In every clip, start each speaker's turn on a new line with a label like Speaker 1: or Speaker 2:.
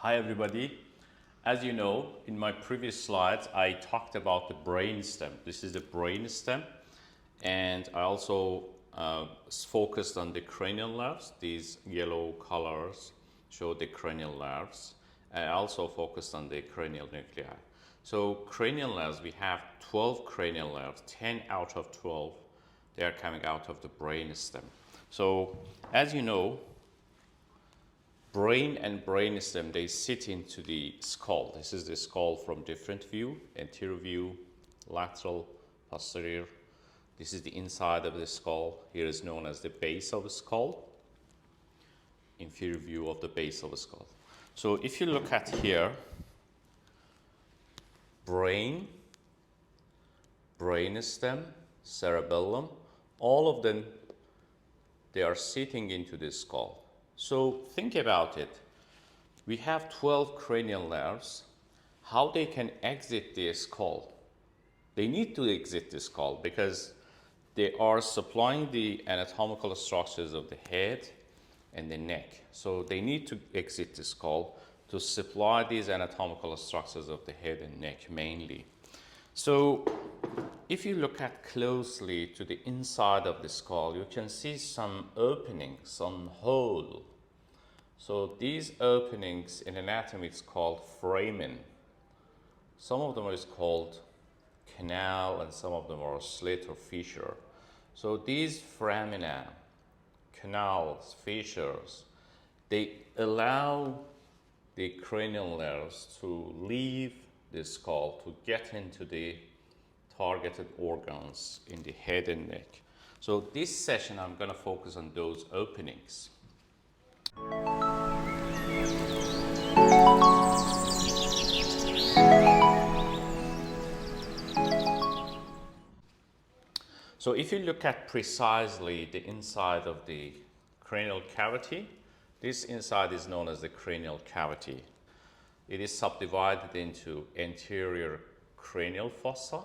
Speaker 1: Hi everybody. As you know, in my previous slides, I talked about the brainstem. This is the brainstem, and I also focused on the cranial nerves. These yellow colors show the cranial nerves. I also focused on the cranial nuclei. So cranial nerves, we have 12 cranial nerves, 10 out of 12, they are coming out of the brainstem. So as you know, brain and brainstem, they sit into the skull. This is the skull from different view, anterior view, lateral, posterior. This is the inside of the skull. Here is known as the base of the skull, inferior view of the base of the skull. So if you look at here, brain, brainstem, cerebellum, all of them, they are sitting into the skull. So think about it. We have 12 cranial nerves. How they can exit the skull? They need to exit the skull because they are supplying the anatomical structures of the head and the neck. So they need to exit the skull to supply these anatomical structures of the head and neck mainly. So if you look at closely to the inside of the skull, you can see some openings, some hole. So these openings in anatomy is called foramen. Some of them is called canal and some of them are slit or fissure. So these foramina, canals, fissures, they allow the cranial nerves to leave the skull to get into the targeted organs in the head and neck. So this session I'm going to focus on those openings. So if you look at precisely the inside of the cranial cavity, this inside is known as the cranial cavity. It is subdivided into anterior cranial fossa.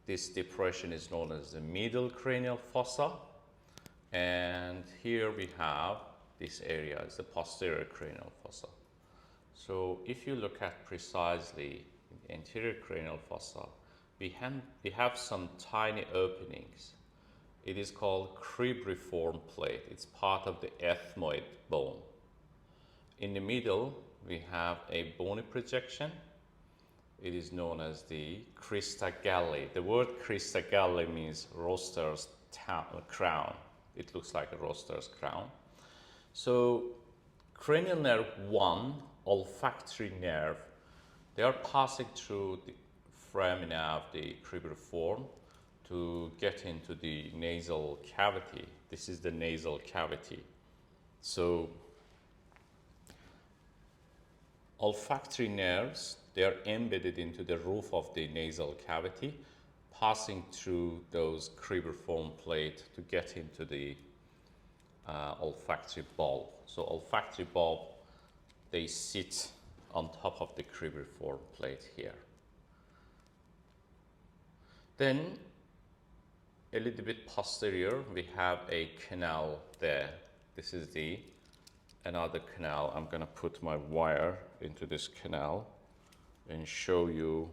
Speaker 1: This depression is known as the middle cranial fossa. And here we have this area is the posterior cranial fossa. So if you look at precisely the anterior cranial fossa, we have some tiny openings. It is called cribriform plate. It's part of the ethmoid bone. In the middle, we have a bony projection. It is known as the crista galli. The word crista galli means rooster's crown. It looks like a rooster's crown. So cranial nerve 1, olfactory nerve, they are passing through the foramina of the cribriform to get into the nasal cavity. This is the nasal cavity. So olfactory nerves, they are embedded into the roof of the nasal cavity, passing through those cribriform plate to get into the olfactory bulb. So olfactory bulb, they sit on top of the cribriform plate here. Then a little bit posterior, we have a canal there. This is another canal. I'm going to put my wire into this canal and show you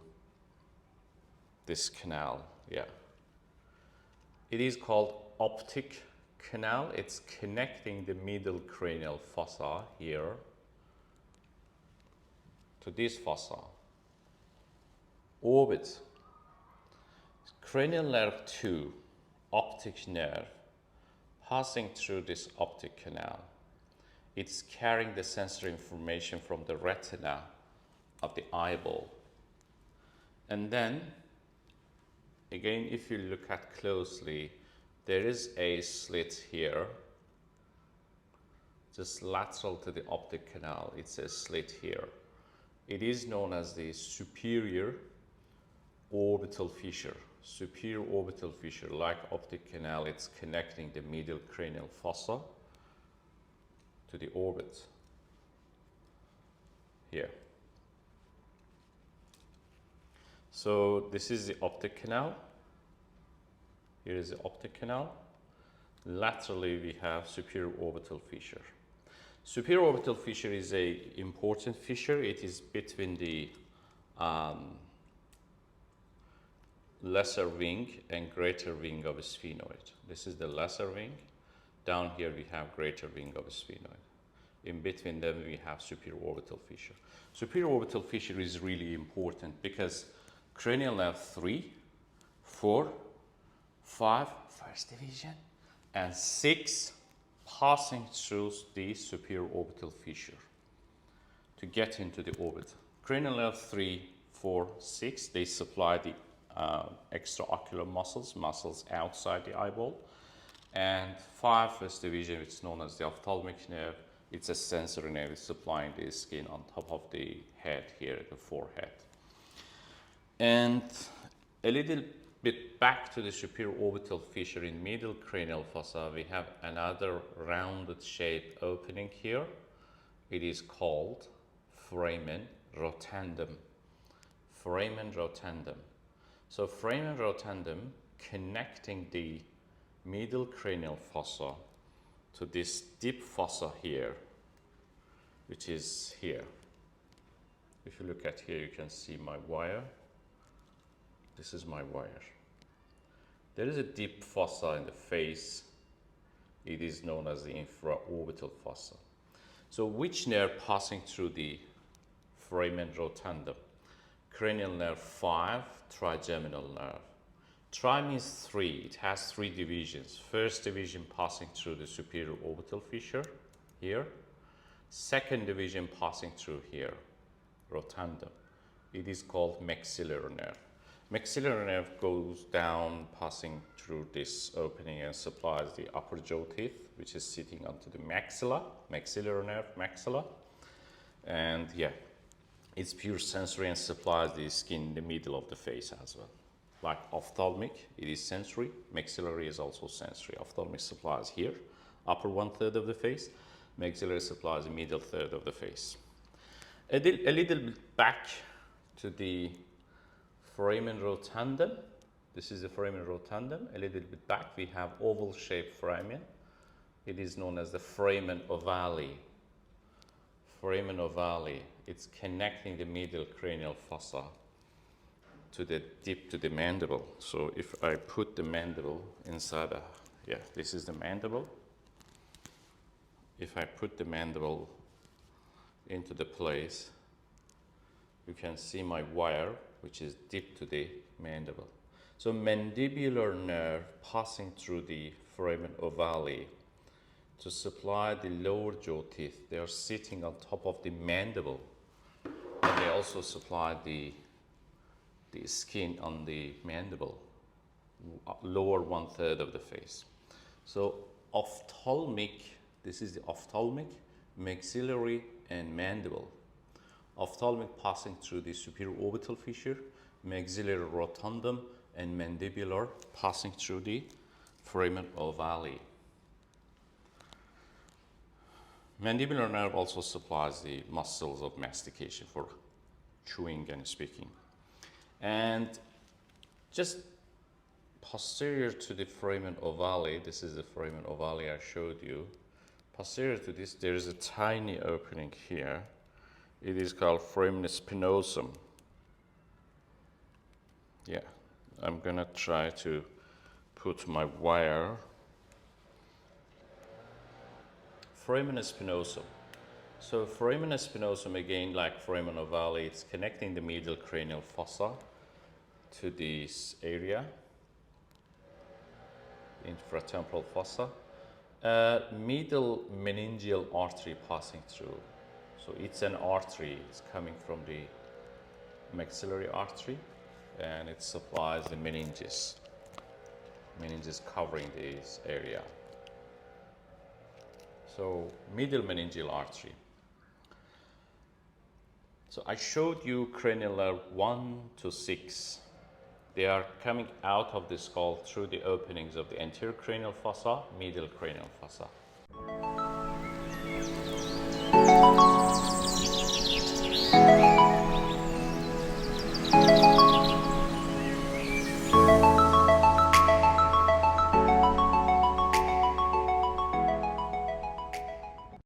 Speaker 1: this canal. Yeah. It is called optic canal. It's connecting the middle cranial fossa here to this fossa. Orbit. Cranial nerve 2, optic nerve, passing through this optic canal. It's carrying the sensory information from the retina of the eyeball. And then, again, if you look at closely, there is a slit here, just lateral to the optic canal. It's a slit here. It is known as the superior orbital fissure. Superior orbital fissure, like optic canal, it's connecting the middle cranial fossa to the orbit here. So this is the optic canal. Here is the optic canal. Laterally, we have superior orbital fissure. Superior orbital fissure is a important fissure. It is between the lesser wing and greater wing of a sphenoid. This is the lesser wing. Down here we have greater wing of a sphenoid. In between them we have superior orbital fissure. Superior orbital fissure is really important because cranial nerve 3, 4, 5, first division, and 6 passing through the superior orbital fissure to get into the orbit. Cranial nerve 3, 4, 6, they supply the extraocular muscles outside the eyeball. And 5, first division, which is known as the ophthalmic nerve, it's a sensory nerve, it's supplying the skin on top of the head here, the forehead. And a little bit back to the superior orbital fissure in middle cranial fossa, we have another rounded shape opening here. It is called foramen rotundum. Foramen rotundum. So foramen rotundum connecting the middle cranial fossa to this deep fossa here, which is here. If you look at here, you can see my wire. This is my wire. There is a deep fossa in the face. It is known as the infraorbital fossa. So which nerve passing through the foramen rotundum? Cranial nerve 5, trigeminal nerve. Tri means 3. It has 3 divisions. First division passing through the superior orbital fissure here. Second division passing through here, rotundum. It is called maxillary nerve. Maxillary nerve goes down, passing through this opening and supplies the upper jaw teeth, which is sitting onto the maxilla, maxillary nerve, maxilla. And yeah, it's pure sensory and supplies the skin in the middle of the face as well. Like ophthalmic, it is sensory. Maxillary is also sensory. Ophthalmic supplies here, upper 1/3 of the face. Maxillary supplies the middle 1/3 of the face. A little bit back to the foramen rotundum. This is the foramen rotundum. A little bit back, we have oval-shaped foramen. It is known as the foramen ovale. Foramen ovale. It's connecting the middle cranial fossa to the deep to the mandible. So if I put the mandible inside this is the mandible. If I put the mandible into the place, you can see my wire, which is deep to the mandible. So mandibular nerve passing through the foramen ovale to supply the lower jaw teeth. They are sitting on top of the mandible, and they also supply the skin on the mandible, lower 1/3 of the face. So ophthalmic, this is the ophthalmic, maxillary, and mandible. Ophthalmic passing through the superior orbital fissure, maxillary rotundum, and mandibular passing through the foramen ovale. Mandibular nerve also supplies the muscles of mastication for chewing and speaking. And just posterior to the foramen ovale, this is the foramen ovale I showed you. Posterior to this, there is a tiny opening here. It is called foramen spinosum. Yeah, I'm gonna try to put my wire. Foramen spinosum. So foramen spinosum, again, like foramen ovale, it's connecting the middle cranial fossa to this area, infratemporal fossa. Middle meningeal artery passing through. So it's an artery, it's coming from the maxillary artery, and it supplies the meninges. Meninges covering this area. So middle meningeal artery. So I showed you cranial nerve 1 to 6. They are coming out of the skull through the openings of the anterior cranial fossa, middle cranial fossa.